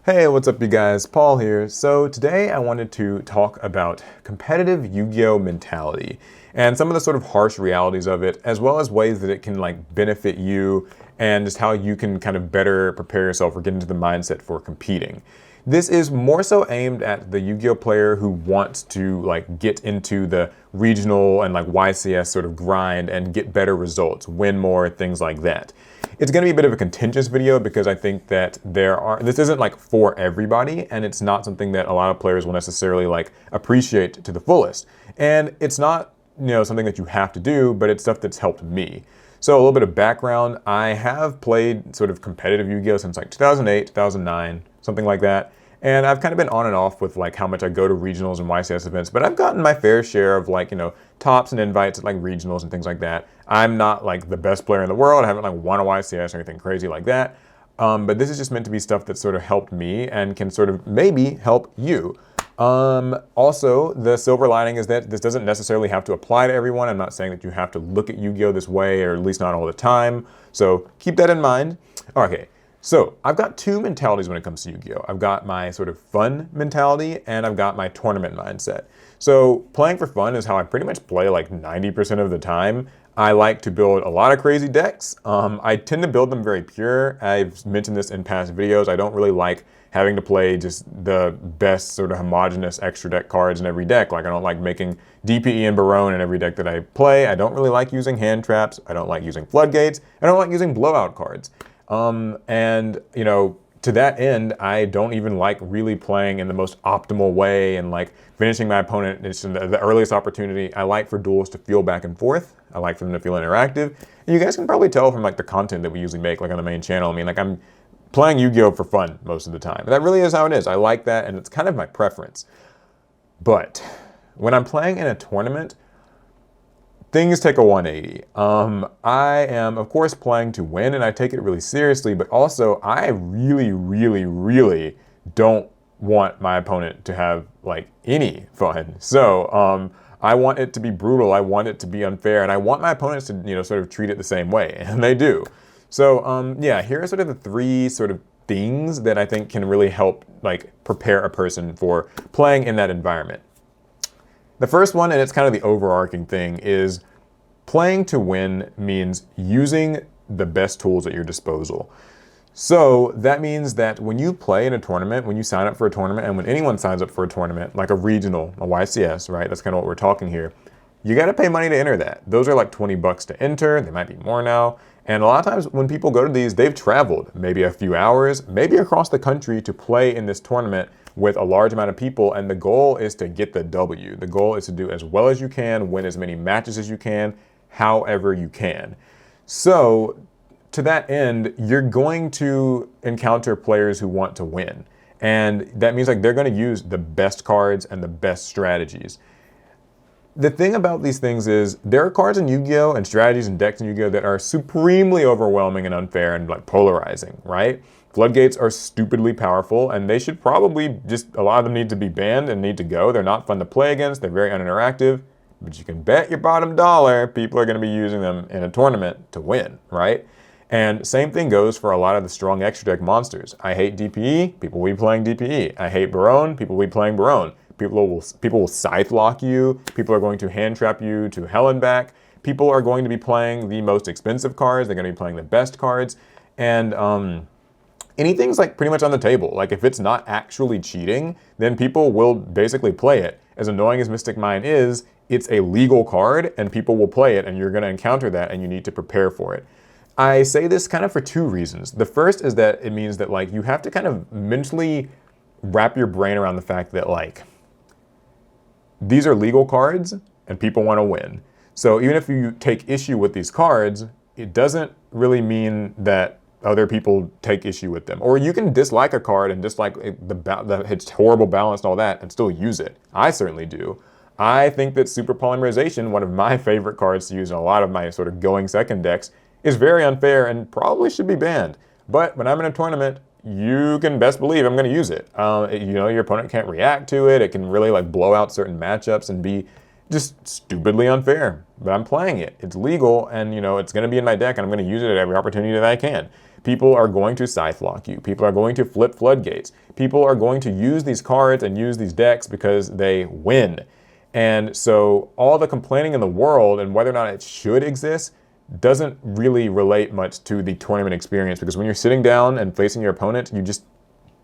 Hey, what's up you guys? Paul here. So today I wanted to talk about competitive Yu-Gi-Oh mentality and some of the sort of harsh realities of it, as well as ways that it can benefit you and just how you can kind of better prepare yourself or get into the mindset for competing. This is more so aimed at the Yu-Gi-Oh player who wants to get into the regional and YCS sort of grind and get better results, win more, things like that. It's going to be a bit of a contentious video because I think that this isn't for everybody, and it's not something that a lot of players will necessarily appreciate to the fullest. And it's not, something that you have to do, but it's stuff that's helped me. So a little bit of background, I have played sort of competitive Yu-Gi-Oh since 2008, 2009, something like that. And I've kind of been on and off with how much I go to regionals and YCS events, but I've gotten my fair share of tops and invites at regionals and things like that. I'm not the best player in the world. I haven't won a YCS or anything crazy like that. But this is just meant to be stuff that sort of helped me and can sort of maybe help you. Also, the silver lining is that this doesn't necessarily have to apply to everyone. I'm not saying that you have to look at Yu-Gi-Oh this way, or at least not all the time. So keep that in mind. Okay. So I've got two mentalities when it comes to Yu-Gi-Oh! I've got my sort of fun mentality and I've got my tournament mindset. So playing for fun is how I pretty much play 90% of the time. I like to build a lot of crazy decks. I tend to build them very pure. I've mentioned this in past videos. I don't really like having to play just the best sort of homogenous extra deck cards in every deck. I don't like making DPE and Barone in every deck that I play. I don't really like using hand traps. I don't like using floodgates. I don't like using blowout cards. To that end, I don't even like really playing in the most optimal way and finishing my opponent. It's the earliest opportunity. I like for duels to feel back and forth. I like for them to feel interactive. And you guys can probably tell from the content that we usually make on the main channel. I mean, I'm playing Yu-Gi-Oh for fun most of the time. And that really is how it is. I like that, and it's kind of my preference. But when I'm playing in a tournament, things take a 180. I am, of course, playing to win, and I take it really seriously, but also I really, really, really don't want my opponent to have any fun. So I want it to be brutal. I want it to be unfair, and I want my opponents to sort of treat it the same way, and they do. So yeah, here are sort of the three sort of things that I think can really help prepare a person for playing in that environment. The first one, and it's kind of the overarching thing, is playing to win means using the best tools at your disposal. So that means that when you play in a tournament, when you sign up for a tournament, and when anyone signs up for a tournament, like a regional, a YCS, right? That's kind of what we're talking here. You got to pay money to enter that. Those are $20 to enter. They might be more now. And a lot of times when people go to these, they've traveled maybe a few hours, maybe across the country to play in this tournament with a large amount of people, and the goal is to get the W. The goal is to do as well as you can, win as many matches as you can, however you can. So to that end, you're going to encounter players who want to win. And that means they're going to use the best cards and the best strategies. The thing about these things is there are cards in Yu-Gi-Oh! And strategies and decks in Yu-Gi-Oh! That are supremely overwhelming and unfair and polarizing, right? Floodgates are stupidly powerful, and they should probably a lot of them need to be banned and need to go. They're not fun to play against. They're very uninteractive, but you can bet your bottom dollar people are going to be using them in a tournament to win, right? And same thing goes for a lot of the strong extra deck monsters. I hate DPE, people will be playing DPE. I hate Barone, people will be playing Barone. People will scythe lock you. People are going to hand trap you to hell and back. People are going to be playing the most expensive cards. They're going to be playing the best cards. And anything's pretty much on the table. If it's not actually cheating, then people will basically play it. As annoying as Mystic Mine is, it's a legal card and people will play it, and you're going to encounter that and you need to prepare for it. I say this kind of for two reasons. The first is that it means that you have to kind of mentally wrap your brain around the fact that these are legal cards and people want to win. So even if you take issue with these cards, it doesn't really mean that other people take issue with them. Or you can dislike a card and dislike its horrible balance and all that and still use it. I certainly do. I think that Super Polymerization, one of my favorite cards to use in a lot of my sort of going second decks, is very unfair and probably should be banned. But when I'm in a tournament, you can best believe I'm going to use it. Your opponent can't react to it. It can really blow out certain matchups and be just stupidly unfair. But I'm playing it. It's legal, and it's going to be in my deck, and I'm going to use it at every opportunity that I can. People are going to scythe lock you. People are going to flip floodgates. People are going to use these cards and use these decks because they win. And so all the complaining in the world and whether or not it should exist doesn't really relate much to the tournament experience, because when you're sitting down and facing your opponent,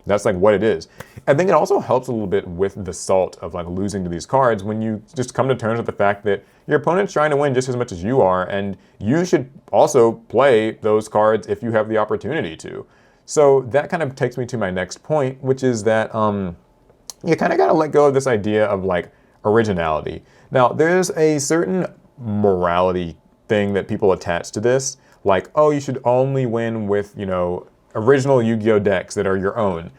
that's like what it is. I think it also helps a little bit with the salt of like losing to these cards when you just come to terms with the fact that your opponent's trying to win just as much as you are, and you should also play those cards if you have the opportunity to. So that kind of takes me to my next point, which is that you kind of got to let go of this idea of like originality. Now, there's a certain morality thing that people attach to this, like, oh, you should only win with, original Yu-Gi-Oh decks that are your own.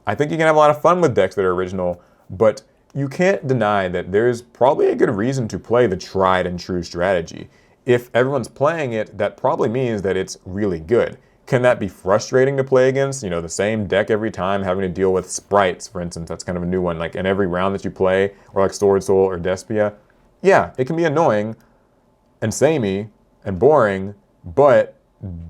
I think you can have a lot of fun with decks that are original, but you can't deny that there's probably a good reason to play the tried and true strategy. If everyone's playing it, that probably means that it's really good. Can that be frustrating to play against? The same deck every time, having to deal with sprites, for instance. That's kind of a new one, like in every round that you play, or like Sword Soul or Despia. Yeah, it can be annoying and samey and boring, but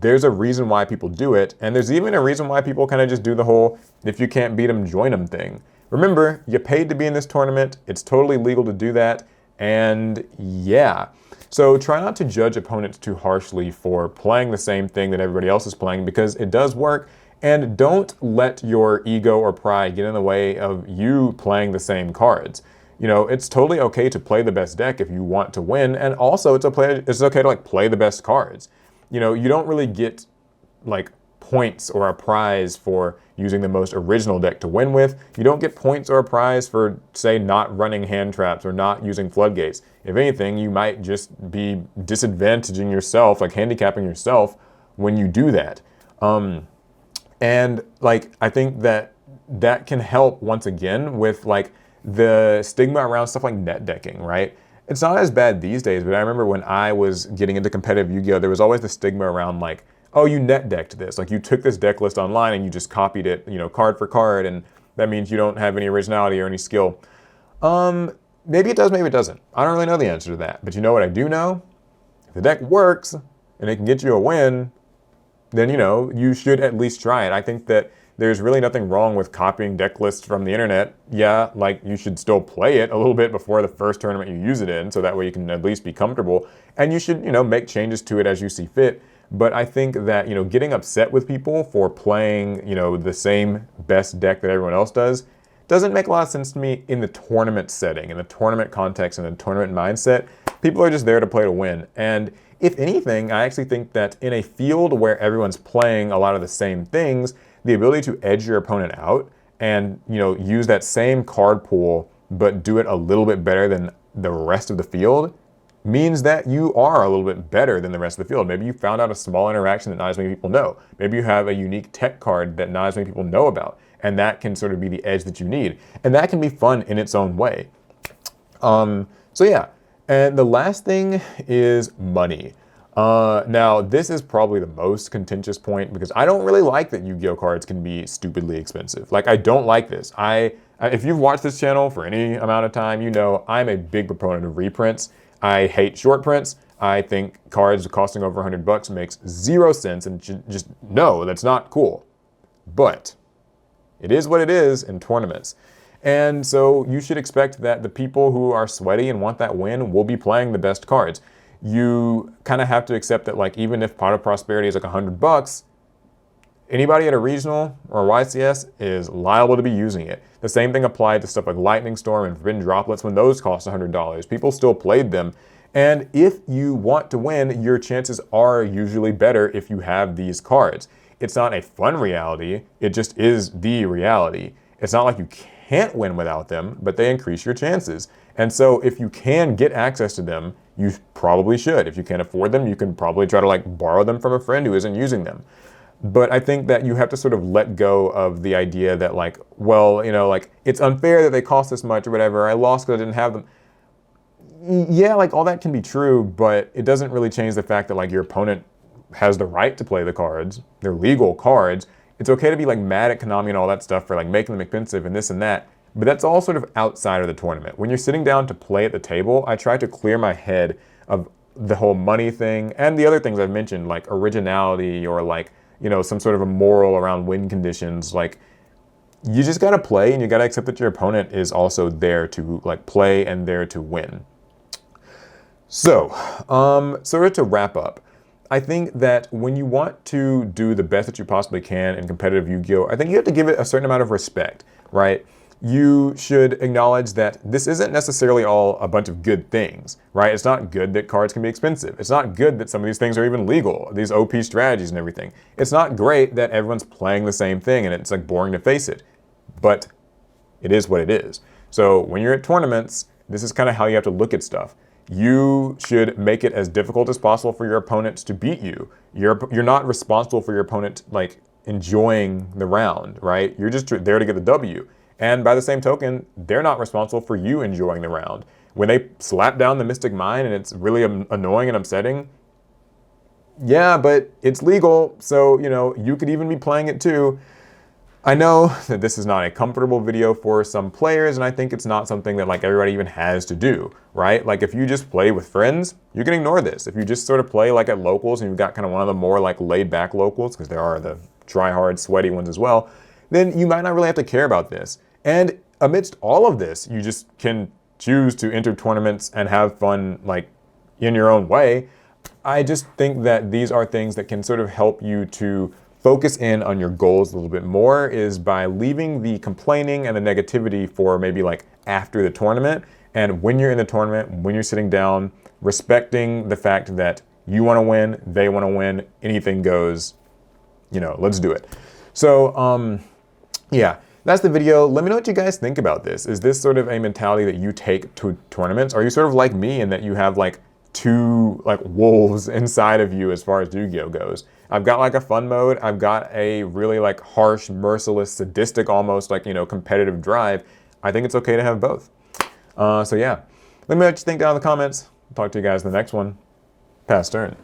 there's a reason why people do it, and there's even a reason why people kind of just do the whole if you can't beat them, join them thing. Remember, you paid to be in this tournament. It's totally legal to do that, and yeah. So try not to judge opponents too harshly for playing the same thing that everybody else is playing, because it does work, and don't let your ego or pride get in the way of you playing the same cards. It's totally okay to play the best deck if you want to win, and also it's okay to like play the best cards. You don't really get like points or a prize for using the most original deck to win with. You don't get points or a prize for, say, not running hand traps or not using floodgates. If anything, you might just be disadvantaging yourself, like handicapping yourself when you do that. And like, I think that can help once again with like the stigma around stuff like net decking, right? It's not as bad these days, but I remember when I was getting into competitive Yu-Gi-Oh, there was always the stigma around like, oh, you net decked this. Like you took this deck list online and you just copied it, card for card, and that means you don't have any originality or any skill. Maybe it does, maybe it doesn't. I don't really know the answer to that. But you know what I do know? If the deck works and it can get you a win, then you should at least try it. I think that there's really nothing wrong with copying deck lists from the internet. Yeah, like you should still play it a little bit before the first tournament you use it in, so that way you can at least be comfortable. And you should, make changes to it as you see fit. But I think that, getting upset with people for playing, the same best deck that everyone else doesn't make a lot of sense to me in the tournament setting, in the tournament context, and the tournament mindset. People are just there to play to win. And if anything, I actually think that in a field where everyone's playing a lot of the same things, the ability to edge your opponent out and, use that same card pool, but do it a little bit better than the rest of the field means that you are a little bit better than the rest of the field. Maybe you found out a small interaction that not as many people know. Maybe you have a unique tech card that not as many people know about, and that can sort of be the edge that you need. And that can be fun in its own way. So yeah, and the last thing is money. Now, this is probably the most contentious point, because I don't really like that Yu-Gi-Oh cards can be stupidly expensive. Like, I don't like this. If you've watched this channel for any amount of time, I'm a big proponent of reprints. I hate short prints. I think cards costing over $100 makes zero sense, and just no, that's not cool. But it is what it is in tournaments. And so you should expect that the people who are sweaty and want that win will be playing the best cards. You kind of have to accept that, like, even if Pot of Prosperity is like $100, anybody at a regional or YCS is liable to be using it. The same thing applied to stuff like Lightning Storm and Forbidden Droplets when those cost $100. People still played them. And if you want to win, your chances are usually better if you have these cards. It's not a fun reality. It just is the reality. It's not like you can't win without them, but they increase your chances. And so if you can get access to them, you probably should. If you can't afford them, you can probably try to like borrow them from a friend who isn't using them. But I think that you have to sort of let go of the idea that like, well, like it's unfair that they cost this much or whatever. I lost because I didn't have them. Yeah, like all that can be true, but it doesn't really change the fact that like your opponent has the right to play the cards. They're legal cards. It's okay to be like mad at Konami and all that stuff for like making them expensive and this and that. But that's all sort of outside of the tournament. When you're sitting down to play at the table, I try to clear my head of the whole money thing and the other things I've mentioned, like originality or like, you know, some sort of a moral around win conditions. Like, you just got to play, and you got to accept that your opponent is also there to like play and there to win. So, sort of to wrap up, I think that when you want to do the best that you possibly can in competitive Yu-Gi-Oh, I think you have to give it a certain amount of respect, right? You should acknowledge that this isn't necessarily all a bunch of good things, right? It's not good that cards can be expensive. It's not good that some of these things are even legal, these OP strategies and everything. It's not great that everyone's playing the same thing and it's like boring to face it, but it is what it is. So when you're at tournaments, this is kind of how you have to look at stuff. You should make it as difficult as possible for your opponents to beat you. You're not responsible for your opponent like enjoying the round, right? You're just there to get the W. And by the same token, they're not responsible for you enjoying the round. When they slap down the Mystic Mine and it's really annoying and upsetting, yeah, but it's legal, so you know, you could even be playing it too. I know that this is not a comfortable video for some players, and I think it's not something that like everybody even has to do, right? Like if you just play with friends, you can ignore this. If you just sort of play like at locals and you've got kind of one of the more like laid back locals, because there are the try hard, sweaty ones as well, then you might not really have to care about this. And amidst all of this, you just can choose to enter tournaments and have fun like in your own way. I just think that these are things that can sort of help you to focus in on your goals a little bit more, is by leaving the complaining and the negativity for maybe like after the tournament. And when you're in the tournament, when you're sitting down, respecting the fact that you want to win, they want to win, anything goes, you know, let's do it. So, yeah, that's the video. Let me know what you guys think about this. Is this sort of a mentality that you take to tournaments? Are you sort of like me in that you have like two like wolves inside of you as far as Yu-Gi-Oh goes? I've got like a fun mode. I've got a really like harsh, merciless, sadistic, almost like, you know, competitive drive. I think it's okay to have both. So yeah, let me know what you think down in the comments. I'll talk to you guys in the next one. Pass turn.